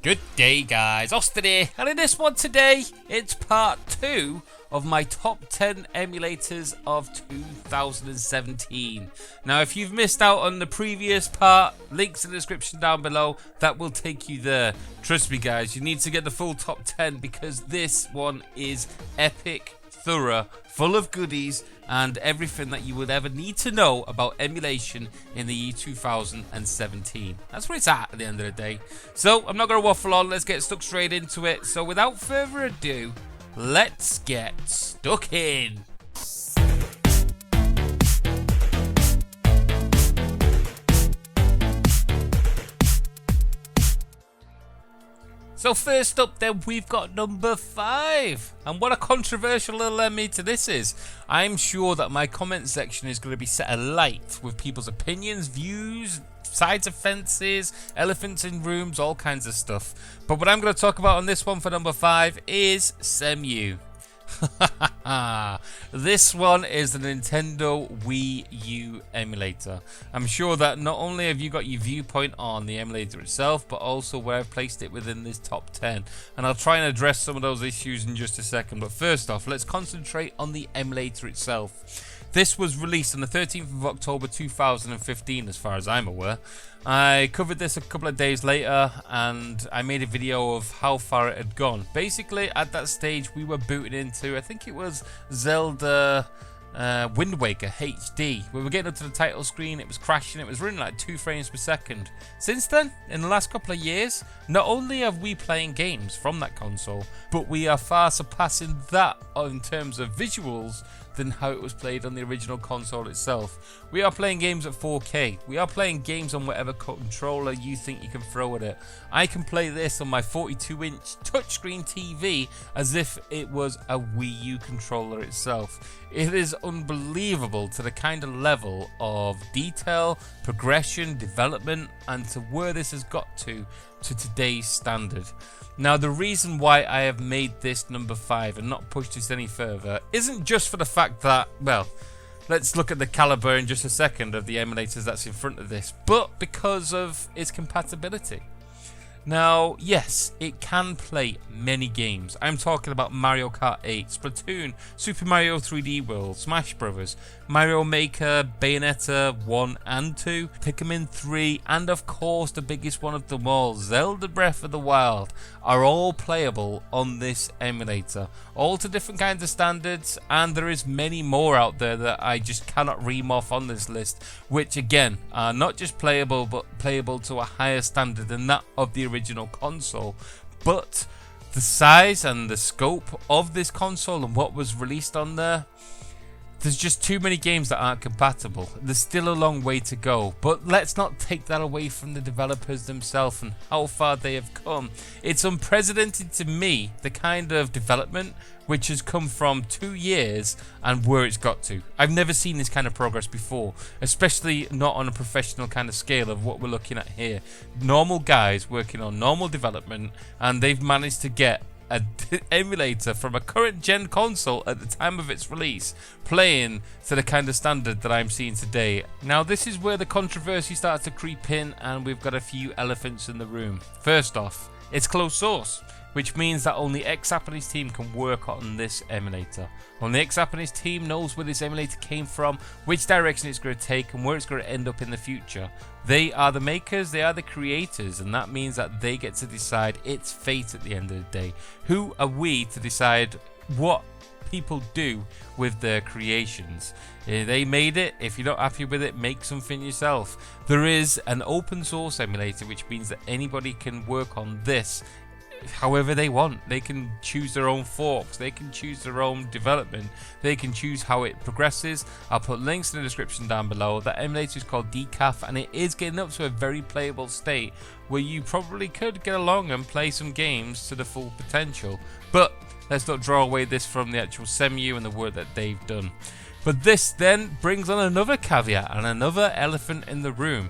Good day, guys, Austin here, and in this one today, it's part 2 of my top 10 emulators of 2017. Now, if you've missed out on the previous part, links in the description down below, that will take you there. Trust me, guys, you need to get the full top 10 because this one is epic, thorough, full of goodies, and everything that you would ever need to know about emulation in the year 2017. That's what it's at the end of the day. So I'm not going to waffle on, let's get stuck straight into it. So without further ado, let's get stuck in. So first up then, we've got number 5. And what a controversial little emulator this is. I'm sure that my comment section is going to be set alight with people's opinions, views, sides of fences, elephants in rooms, all kinds of stuff. But what I'm going to talk about on this one for number 5 is Cemu. This one is the Nintendo Wii U emulator. I'm sure that not only have you got your viewpoint on the emulator itself, but also where I've placed it within this top 10. And I'll try and address some of those issues in just a second. But first off, let's concentrate on the emulator itself. This was released on the 13th of October 2015 as far as I'm aware. I covered this a couple of days later and I made a video of how far it had gone. Basically at that stage we were booted into, I think it was Zelda Wind Waker HD. We were getting up to the title screen, it was crashing, it was running like 2 frames per second. Since then, in the last couple of years, not only are we playing games from that console, but we are far surpassing that in terms of visuals than how it was played on the original console itself. We are playing games at 4K. We are playing games on whatever controller you think you can throw at it. I can play this on my 42-inch touchscreen TV as if it was a Wii U controller itself. It is unbelievable to the kind of level of detail, progression, development, and to where this has got to today's standard. Now, the reason why I have made this number 5 and not pushed this any further isn't just for the fact that, well, let's look at the caliber in just a second of the emulators that's in front of this, but because of its compatibility. Now, yes, it can play many games. I'm talking about Mario Kart 8, Splatoon, Super Mario 3D World, Smash Brothers, Mario Maker, Bayonetta 1 and 2, Pikmin 3, and of course the biggest one of them all, Zelda Breath of the Wild, are all playable on this emulator. All to different kinds of standards, and there is many more out there that I just cannot ream off on this list, which again are not just playable, but playable to a higher standard than that of the original console. But the size and the scope of this console and what was released on there, there's just too many games that aren't compatible. There's still a long way to go, but let's not take that away from the developers themselves and how far they have come. It's unprecedented to me, the kind of development which has come from 2 years and where it's got to. I've never seen this kind of progress before, especially not on a professional kind of scale of what we're looking at here. Normal guys working on normal development, and they've managed to get an emulator from a current gen console at the time of its release playing to the kind of standard that I'm seeing today. Now, this is where the controversy starts to creep in, and we've got a few elephants in the room. First off, it's closed source, which means that only X-App and his team can work on this emulator. Only X-App and his team knows where this emulator came from, which direction it's going to take, and where it's going to end up in the future. They are the makers, they are the creators, and that means that they get to decide its fate at the end of the day. Who are we to decide what people do with their creations? They made it. If you're not happy with it, make something yourself. There is an open source emulator, which means that anybody can work on this however they want. They can choose their own forks, they can choose their own development, they can choose how it progresses. I'll put links in the description down below. That emulator is called Decaf, and it is getting up to a very playable state where you probably could get along and play some games to the full potential. But let's not draw away this from the actual Cemu and the work that they've done. But this then brings on another caveat and another elephant in the room.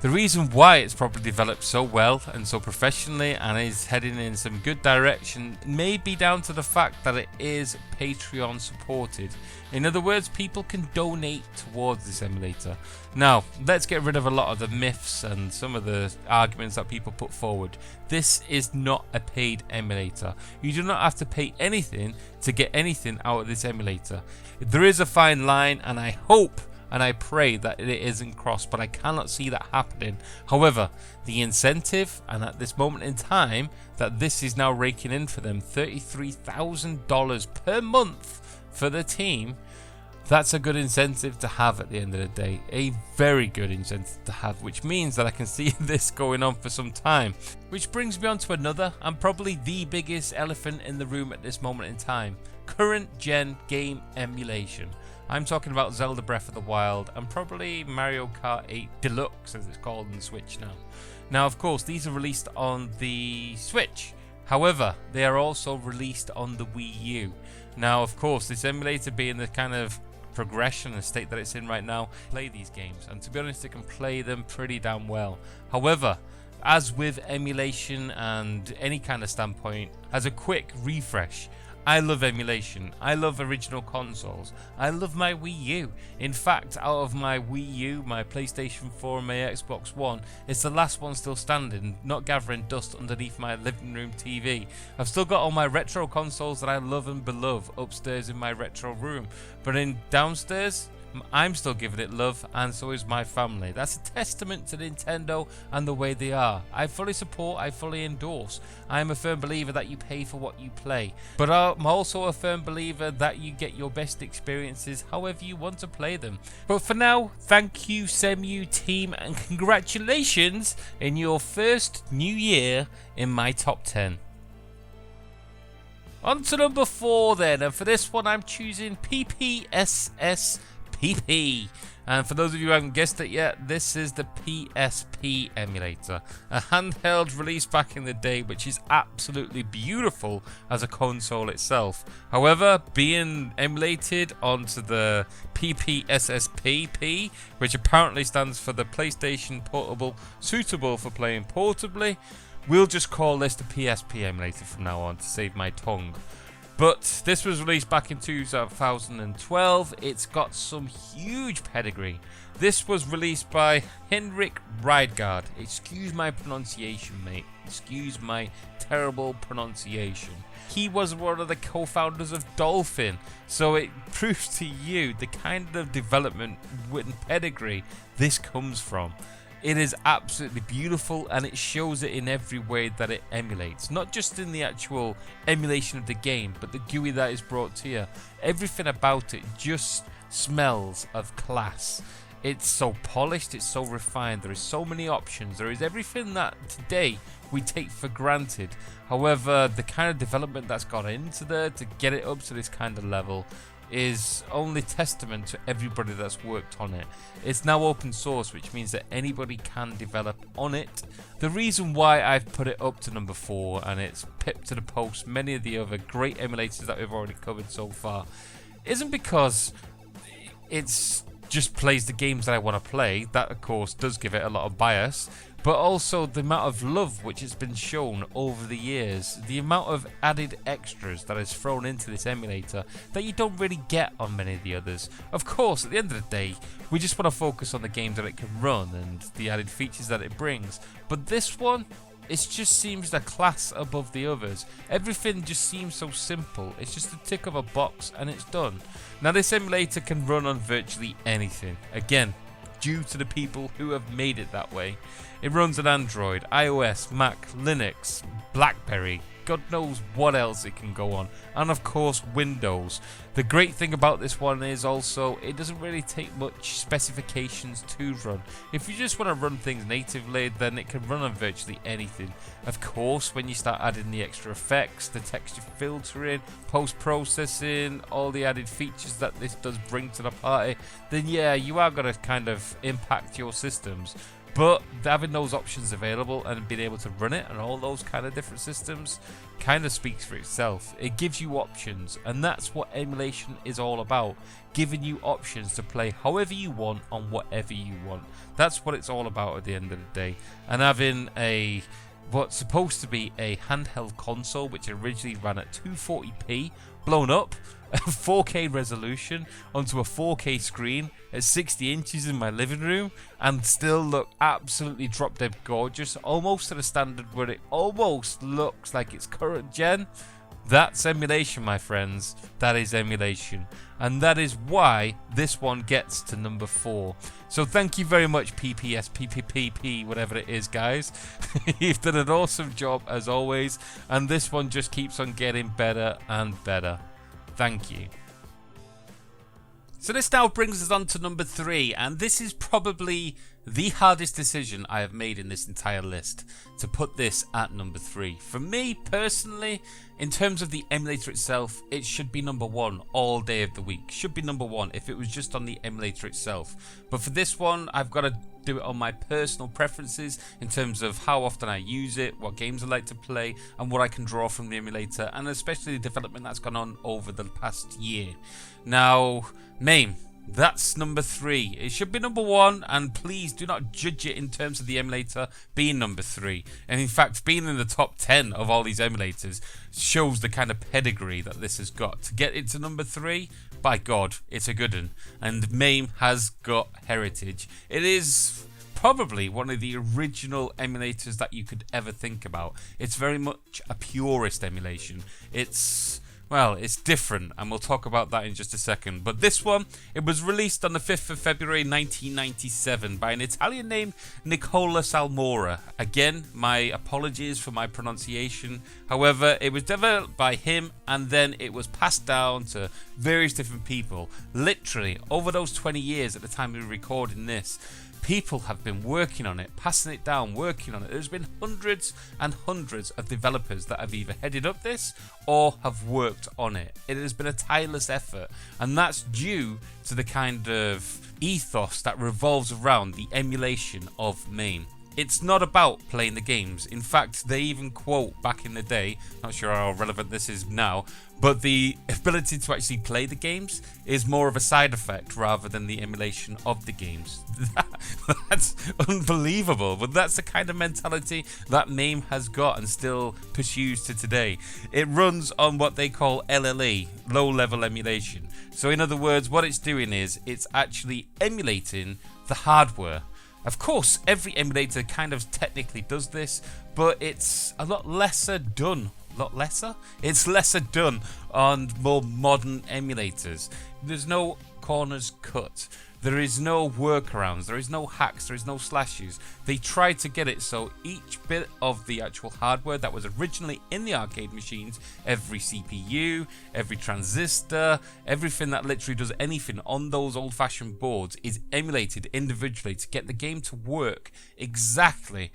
The reason why it's probably developed so well and so professionally and is heading in some good direction may be down to the fact that it is Patreon supported. In other words, people can donate towards this emulator. Now, let's get rid of a lot of the myths and some of the arguments that people put forward. This is not a paid emulator. You do not have to pay anything to get anything out of this emulator. There is a fine line, and I hope and I pray that it isn't crossed, but I cannot see that happening. However, the incentive, and at this moment in time, that this is now raking in for them $33,000 per month for the team, that's a good incentive to have at the end of the day. A very good incentive to have, which means that I can see this going on for some time. Which brings me on to another, and probably the biggest elephant in the room at this moment in time. Current gen game emulation. I'm talking about Zelda Breath of the Wild and probably Mario Kart 8 Deluxe, as it's called on the Switch now. Now, of course, these are released on the Switch. However, they are also released on the Wii U. Now, of course, this emulator being the kind of progression and state that it's in right now, play these games. And to be honest, it can play them pretty damn well. However, as with emulation and any kind of standpoint, as a quick refresh, I love emulation. I love original consoles. I love my Wii U. In fact, out of my Wii U, my PlayStation 4 and my Xbox One, it's the last one still standing, not gathering dust underneath my living room TV. I've still got all my retro consoles that I love and beloved upstairs in my retro room. But in downstairs, I'm still giving it love, and so is my family. That's a testament to Nintendo and the way they are. I fully support, I fully endorse. I am a firm believer that you pay for what you play, but I'm also a firm believer that you get your best experiences however you want to play them. But for now, thank you Semu team, and congratulations in your first new year in my top 10. On to number 4 then, and for this one I'm choosing PPSS PP. And for those of you who haven't guessed it yet, this is the PSP emulator, a handheld released back in the day which is absolutely beautiful as a console itself. However, being emulated onto the PPSSPP, which apparently stands for the PlayStation Portable Suitable for Playing Portably, we'll just call this the PSP emulator from now on to save my tongue. But this was released back in 2012. It's got some huge pedigree. This was released by Henrik Rydgaard. Excuse my pronunciation, mate. Excuse my terrible pronunciation. He was one of the co-founders of Dolphin. So it proves to you the kind of development and pedigree this comes from. It is absolutely beautiful, and it shows it in every way that it emulates. Not just in the actual emulation of the game, but the GUI that is brought to you. Everything about it just smells of class. It's so polished, it's so refined, there is so many options, there is everything that today we take for granted. However, the kind of development that's gone into there to get it up to this kind of level is only testament to everybody that's worked on it. It's now open source, which means that anybody can develop on it. The reason why I've put it up to number 4 and it's pipped to the post many of the other great emulators that we've already covered so far isn't because it's just plays the games that I want to play. That of course does give it a lot of bias, but also the amount of love which has been shown over the years, the amount of added extras that is thrown into this emulator that you don't really get on many of the others. Of course, at the end of the day, we just want to focus on the games that it can run and the added features that it brings. But this one, it just seems a class above the others. Everything just seems so simple. It's just a tick of a box and it's done. Now this emulator can run on virtually anything. Again, due to the people who have made it that way. It runs on Android, iOS, Mac, Linux, BlackBerry, God knows what else it can go on, and of course Windows. The great thing about this one is also it doesn't really take much specifications to run. If you just want to run things natively, then it can run on virtually anything. Of course, when you start adding the extra effects, the texture filtering, post-processing, all the added features that this does bring to the party, then yeah, you are going to kind of impact your systems. But having those options available and being able to run it on all those kind of different systems kind of speaks for itself. It gives you options, and that's what emulation is all about. Giving you options to play however you want on whatever you want. That's what it's all about at the end of the day. And having what's supposed to be a handheld console, which originally ran at 240p, blown up, a 4K resolution onto a 4K screen at 60 inches in my living room, and still look absolutely drop dead gorgeous, almost to the standard where it almost looks like it's current gen. That's emulation, my friends. That is emulation. And that is why this one gets to number 4. So thank you very much, PPS, PPPP, whatever it is, guys. You've done an awesome job, as always. And this one just keeps on getting better and better. Thank you. So this now brings us on to number 3, and this is probably the hardest decision I have made in this entire list, to put this at number 3. For me personally, in terms of the emulator itself, it should be number 1 all day of the week. Should be number 1 if it was just on the emulator itself. But for this one, I've got to do it on my personal preferences in terms of how often I use it, what games I like to play, and what I can draw from the emulator, and especially the development that's gone on over the past year. Now, MAME, that's number 3. It should be number 1, and please do not judge it in terms of the emulator being number 3. And in fact, being in the top 10 of all these emulators shows the kind of pedigree that this has got. To get it to number 3, by God, it's a good one. And MAME has got heritage. It is probably one of the original emulators that you could ever think about. It's very much a purist emulation. Well, it's different, and we'll talk about that in just a second. But this one, it was released on the 5th of February 1997 by an Italian named Nicola Salmora. Again, my apologies for my pronunciation. However, it was developed by him, and then it was passed down to various different people. Literally, over those 20 years at the time we were recording this, people have been working on it, passing it down, working on it. There's been hundreds and hundreds of developers that have either headed up this or have worked on it. It has been a tireless effort, and that's due to the kind of ethos that revolves around the emulation of MAME. It's not about playing the games. In fact, they even quote back in the day, not sure how relevant this is now, but the ability to actually play the games is more of a side effect rather than the emulation of the games. That's unbelievable, but that's the kind of mentality that MAME has got and still pursues to today. It runs on what they call LLE, low-level emulation. So in other words, what it's doing is it's actually emulating the hardware. Of course, every emulator kind of technically does this, but it's a lot lesser done. It's lesser done on more modern emulators. There's no corners cut. There is no workarounds, there is no hacks, there is no slashes. They tried to get it so each bit of the actual hardware that was originally in the arcade machines, every CPU, every transistor, everything that literally does anything on those old-fashioned boards is emulated individually to get the game to work exactly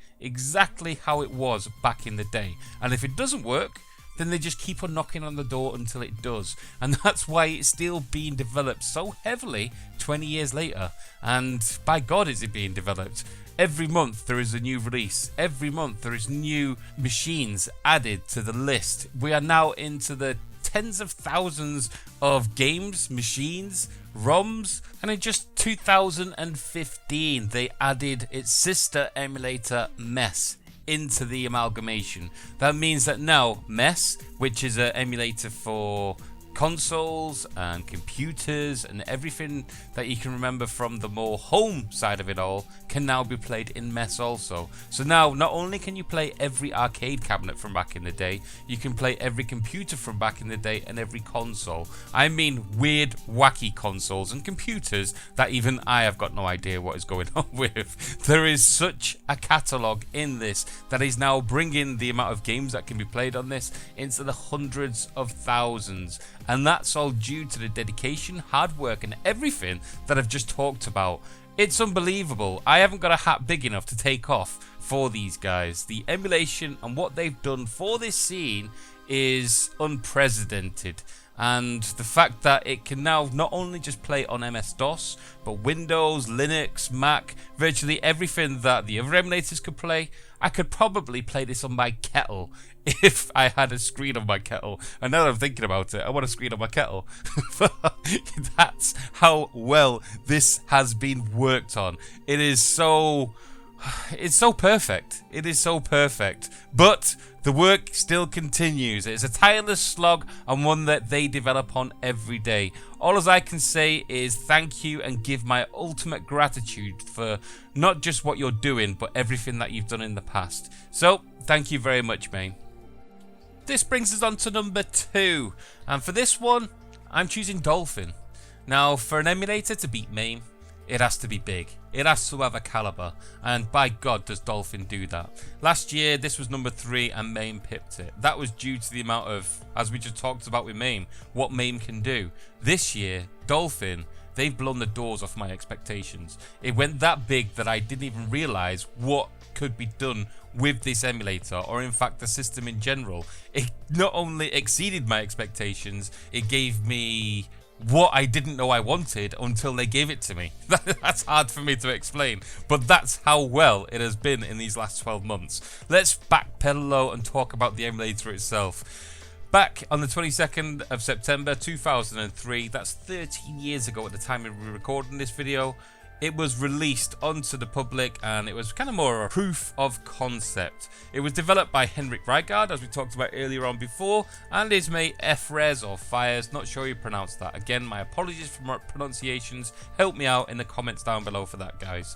how it was back in the day. And if it doesn't work, then they just keep on knocking on the door until it does. And that's why it's still being developed so heavily 20 years later. And by God is it being developed. Every month there is a new release. Every month there is new machines added to the list. We are now into the tens of thousands of games, machines, ROMs, and in just 2015 they added its sister emulator MES into the amalgamation. That means that now MES, which is an emulator for consoles and computers and everything that you can remember from the more home side of it all, can now be played in MES also. So now not only can you play every arcade cabinet from back in the day, you can play every computer from back in the day and every console. I mean weird wacky consoles and computers that even I have got no idea what is going on with. There is such a catalogue in this that is now bringing the amount of games that can be played on this into the hundreds of thousands. And that's all due to the dedication, hard work and everything that I've just talked about. It's unbelievable. I haven't got a hat big enough to take off for these guys. The emulation and what they've done for this scene is unprecedented. and the fact that it can now not only just play on MS-DOS, but Windows, Linux, Mac, virtually everything that the other emulators could play. I could probably play this on my kettle if I had a screen on my kettle. And now that I'm thinking about it, I want a screen on my kettle. That's how well this has been worked on. It's so perfect. It is so perfect. But the work still continues. It's a tireless slog and one that they develop on every day. All as I can say is thank you and give my ultimate gratitude for not just what you're doing, but everything that you've done in the past. So, thank you very much, mate. This brings us on to number 2. And for this one, I'm choosing Dolphin. Now, for an emulator to beat MAME, it has to be big. It has to have a caliber, and by God does Dolphin do that. Last year this was number 3 and MAME pipped it. That was due to the amount of, as we just talked about with MAME, what MAME can do. This year, Dolphin, they've blown the doors off my expectations. It went that big that I didn't even realise what could be done with this emulator, or in fact the system in general. It not only exceeded my expectations, it gave me what I didn't know I wanted until they gave it to me. That's hard for me to explain, but that's how well it has been in these last 12 months. Let's backpedal low and talk about the emulator itself. Back on the 22nd of September 2003, that's 13 years ago at the time of recording this video, it was released onto the public, and it was kind of more a proof of concept. It was developed by Henrik Rijgaard, as we talked about earlier on before, and his mate Frez or Fires, not sure you pronounce that. Again, my apologies for my pronunciations. Help me out in the comments down below for that, guys.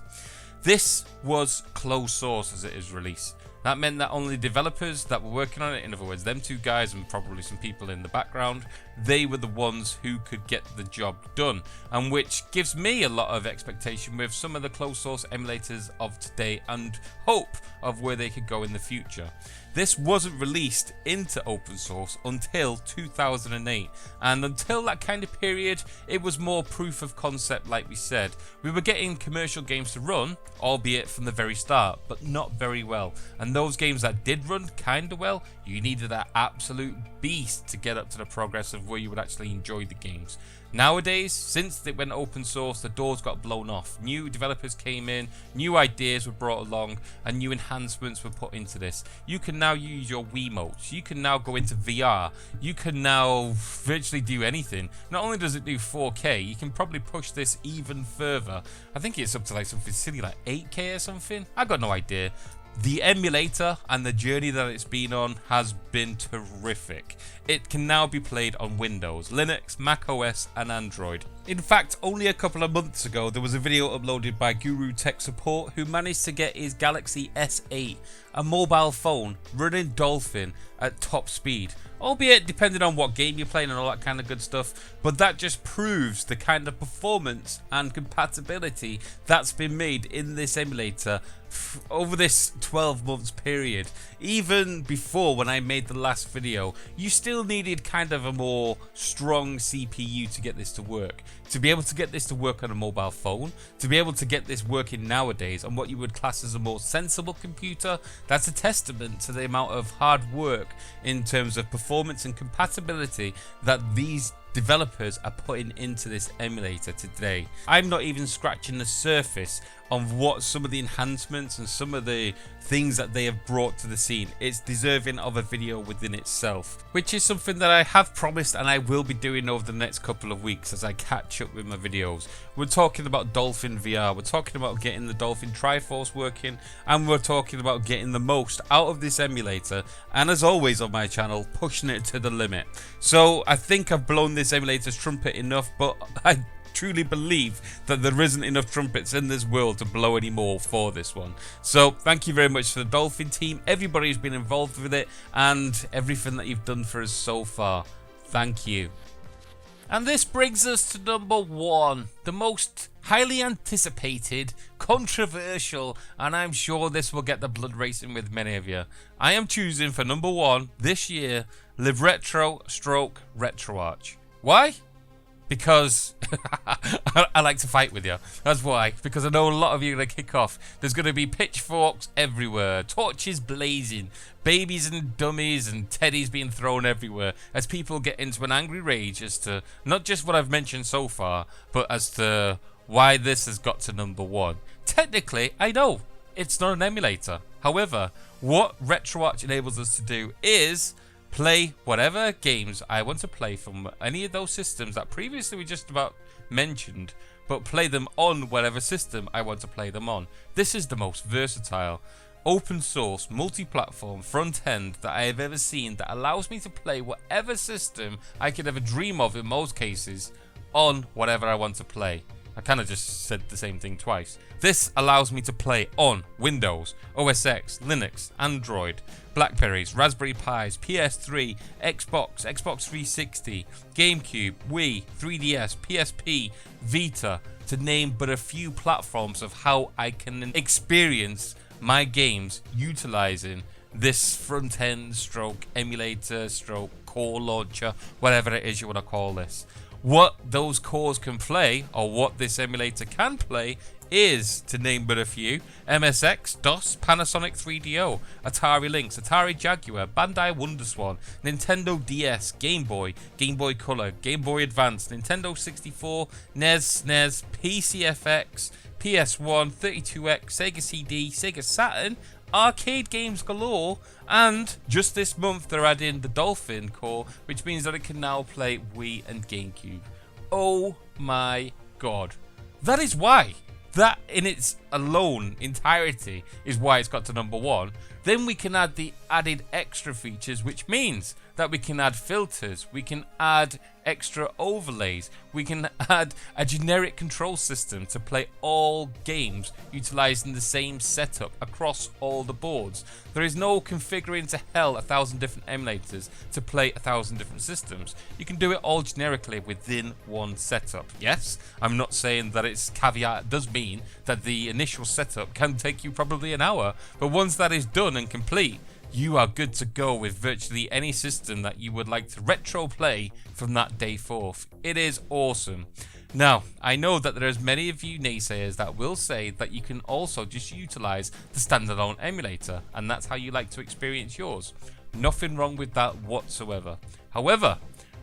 This was closed source as it is released. That meant that only developers that were working on it, in other words, them 2 guys and probably some people in the background, they were the ones who could get the job done. And which gives me a lot of expectation with some of the closed source emulators of today and hope of where they could go in the future. This wasn't released into open source until 2008, and until that kind of period, it was more proof of concept like we said. We were getting commercial games to run, albeit from the very start, but not very well. And those games that did run kinda well, you needed that absolute beast to get up to the progress of where you would actually enjoy the games. Nowadays, since it went open source, the doors got blown off. New developers came in, new ideas were brought along, and new enhancements were put into this. You can now use your Wiimotes. You can now go into VR. You can now virtually do anything. Not only does it do 4K, you can probably push this even further. I think it's up to like something silly like 8K or something. I got no idea. The emulator and the journey that it's been on has been terrific. It can now be played on Windows, Linux, Mac OS and Android. In fact, only a couple of months ago there was a video uploaded by Guru Tech Support who managed to get his Galaxy S8, a mobile phone, running Dolphin at top speed. Albeit depending on what game you're playing and all that kind of good stuff, but that just proves the kind of performance and compatibility that's been made in this emulator over this 12 months period. Even before, when I made the last video, you still needed kind of a more strong CPU to get this to work. To be able to get this to work on a mobile phone, to be able to get this working nowadays on what you would class as a more sensible computer, that's a testament to the amount of hard work in terms of performance and compatibility that these developers are putting into this emulator today. I'm not even scratching the surface of what some of the enhancements and some of the things that they have brought to the scene. It's deserving of a video within itself, which is something that I have promised and I will be doing over the next couple of weeks as I catch up with my videos. We're talking about Dolphin VR, we're talking about getting the Dolphin Triforce working, and we're talking about getting the most out of this emulator, and as always on my channel, pushing it to the limit. So I think I've blown this emulator's trumpet enough, but I truly believe that there isn't enough trumpets in this world to blow any more for this one. So thank you very much to the Dolphin team, everybody who's been involved with it, and everything that you've done for us so far. Thank you. And this brings us to number 1, the most highly anticipated, controversial, and I'm sure this will get the blood racing with many of you. I am choosing for number 1 this year, Live Retro / RetroWatch. Why? because I like to fight with you. That's why. Because I know a lot of you are going to kick off. There's going to be pitchforks everywhere, torches blazing, babies and dummies and teddies being thrown everywhere as people get into an angry rage as to not just what I've mentioned so far, but as to why this has got to number 1. Technically, I know it's not an emulator. However, what RetroWatch enables us to do is play whatever games I want to play from any of those systems that previously we just about mentioned, but play them on whatever system I want to play them on. This is the most versatile, open source, multi-platform front end that I have ever seen that allows me to play whatever system I could ever dream of in most cases on whatever I want to play. I kind of just said the same thing twice. This allows me to play on Windows, OS X, Linux, Android, Blackberries, Raspberry Pis, PS3, Xbox, Xbox 360, GameCube, Wii, 3DS, PSP, Vita, to name but a few platforms of how I can experience my games utilizing this front end stroke emulator stroke core launcher, whatever it is you want to call this. What those cores can play, or what this emulator can play, is, to name but a few, MSX, DOS, Panasonic 3DO, Atari Lynx, Atari Jaguar, Bandai Wonderswan, Nintendo DS, Game Boy, Game Boy Color, Game Boy Advance, Nintendo 64, NES, SNES, PCFX, PS1, 32X, Sega CD, Sega Saturn, arcade games galore, and just this month they're adding the Dolphin core, which means that it can now play Wii and GameCube. Oh my god. That is why. That in its alone entirety is why it's got to number 1. Then we can add the added extra features, which means that we can add filters, we can add extra overlays, we can add a generic control system to play all games utilizing the same setup across all the boards. There is no configuring to hell 1,000 different emulators to play 1,000 different systems. You can do it all generically within one setup. Yes, I'm not saying that its caveat does mean that the initial setup can take you probably an hour, but once that is done and complete, you are good to go with virtually any system that you would like to retro play from that day forth. It is awesome. Now, I know that there's many of you naysayers that will say that you can also just utilize the standalone emulator, and that's how you like to experience yours. Nothing wrong with that whatsoever. However,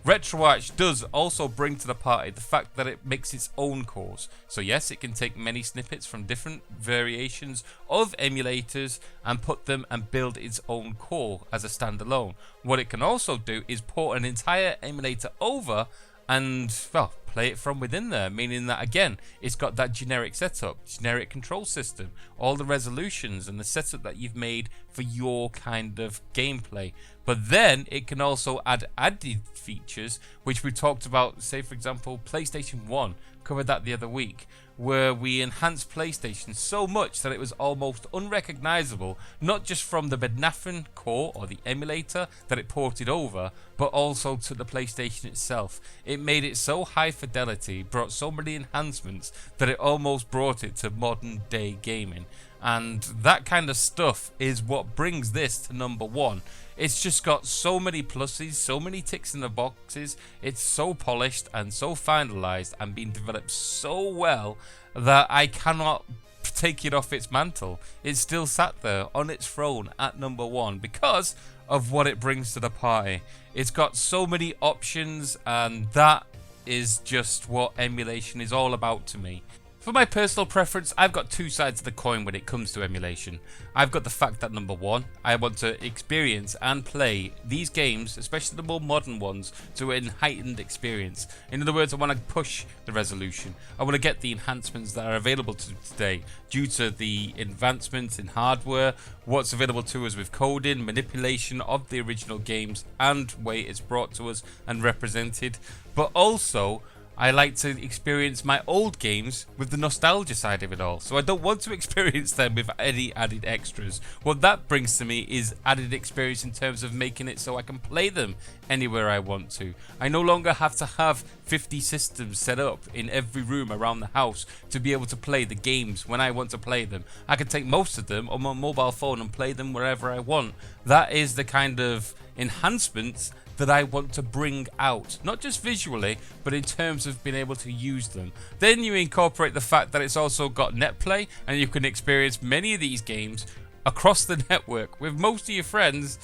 RetroWatch does also bring to the party the fact that it makes its own cores. So yes, it can take many snippets from different variations of emulators and put them and build its own core as a standalone. What it can also do is port an entire emulator over and, well, play it from within there, meaning that again it's got that generic setup, generic control system, all the resolutions and the setup that you've made for your kind of gameplay. But then it can also add added features, which we talked about, say for example PlayStation 1, covered that the other week, where we enhanced PlayStation so much that it was almost unrecognizable, not just from the Bednafen core or the emulator that it ported over, but also to the PlayStation itself. It made it so high fidelity, brought so many enhancements, that it almost brought it to modern day gaming. And that kind of stuff is what brings this to number 1. It's just got so many pluses, so many ticks in the boxes. It's so polished and so finalized and being developed so well that I cannot take it off its mantle. It's still sat there on its throne at number 1 because of what it brings to the party. It's got so many options, and that is just what emulation is all about to me. For my personal preference, I've got two sides of the coin when it comes to emulation. I've got the fact that number 1, I want to experience and play these games, especially the more modern ones, to a heightened experience. In other words, I want to push the resolution. I want to get the enhancements that are available to today due to the advancements in hardware, what's available to us with coding, manipulation of the original games and way it's brought to us and represented. But also, I like to experience my old games with the nostalgia side of it all. So I don't want to experience them with any added extras. What that brings to me is added experience in terms of making it so I can play them anywhere I want to. I no longer have to have 50 systems set up in every room around the house to be able to play the games when I want to play them. I can take most of them on my mobile phone and play them wherever I want. That is the kind of enhancements that I want to bring out, not just visually, but in terms of being able to use them. Then you incorporate the fact that it's also got netplay, and you can experience many of these games across the network with most of your friends.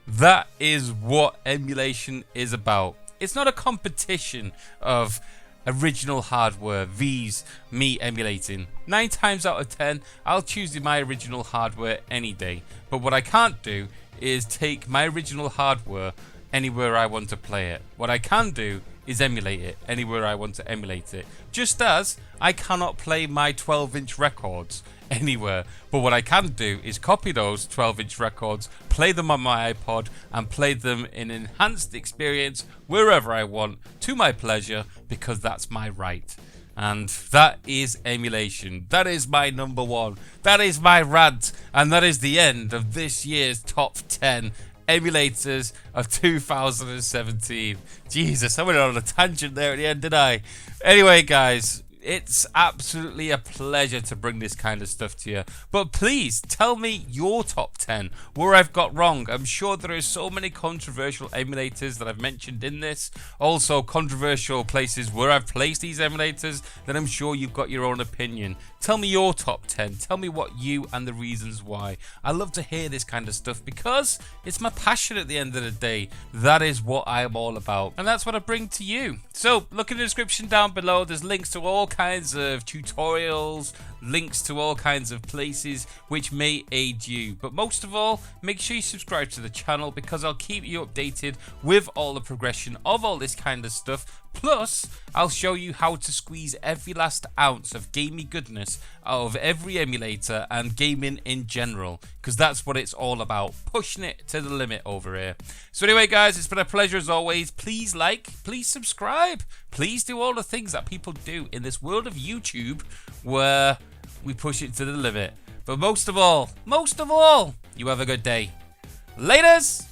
That is what emulation is about. It's not a competition of original hardware vs me emulating. 9 times out of 10, I'll choose my original hardware any day. But what I can't do is take my original hardware anywhere I want to play it. What I can do is emulate it anywhere I want to emulate it. Just as I cannot play my 12-inch records anywhere, but what I can do is copy those 12-inch records, play them on my iPod, and play them in enhanced experience wherever I want, to my pleasure, because that's my right. And that is emulation. That is my number one. That is my rant, and that is the end of this year's top 10 emulators of 2017. Jesus, I went on a tangent there at the end, didn't I? Anyway, guys, it's absolutely a pleasure to bring this kind of stuff to you. But please tell me your top 10, where I've got wrong. I'm sure there are so many controversial emulators that I've mentioned in this. Also controversial places where I've placed these emulators that I'm sure you've got your own opinion. Tell me your top 10. Tell me what you and the reasons why. I love to hear this kind of stuff because it's my passion at the end of the day. That is what I'm all about. And that's what I bring to you. So look in the description down below. There's links to all kinds of tutorials, links to all kinds of places which may aid you. But most of all, make sure you subscribe to the channel because I'll keep you updated with all the progression of all this kind of stuff. Plus, I'll show you how to squeeze every last ounce of gamey goodness out of every emulator and gaming in general, because that's what it's all about, pushing it to the limit over here. So anyway, guys, it's been a pleasure as always. Please like, please subscribe, please do all the things that people do in this world of YouTube where we push it to the limit. But most of all, you have a good day. Laters!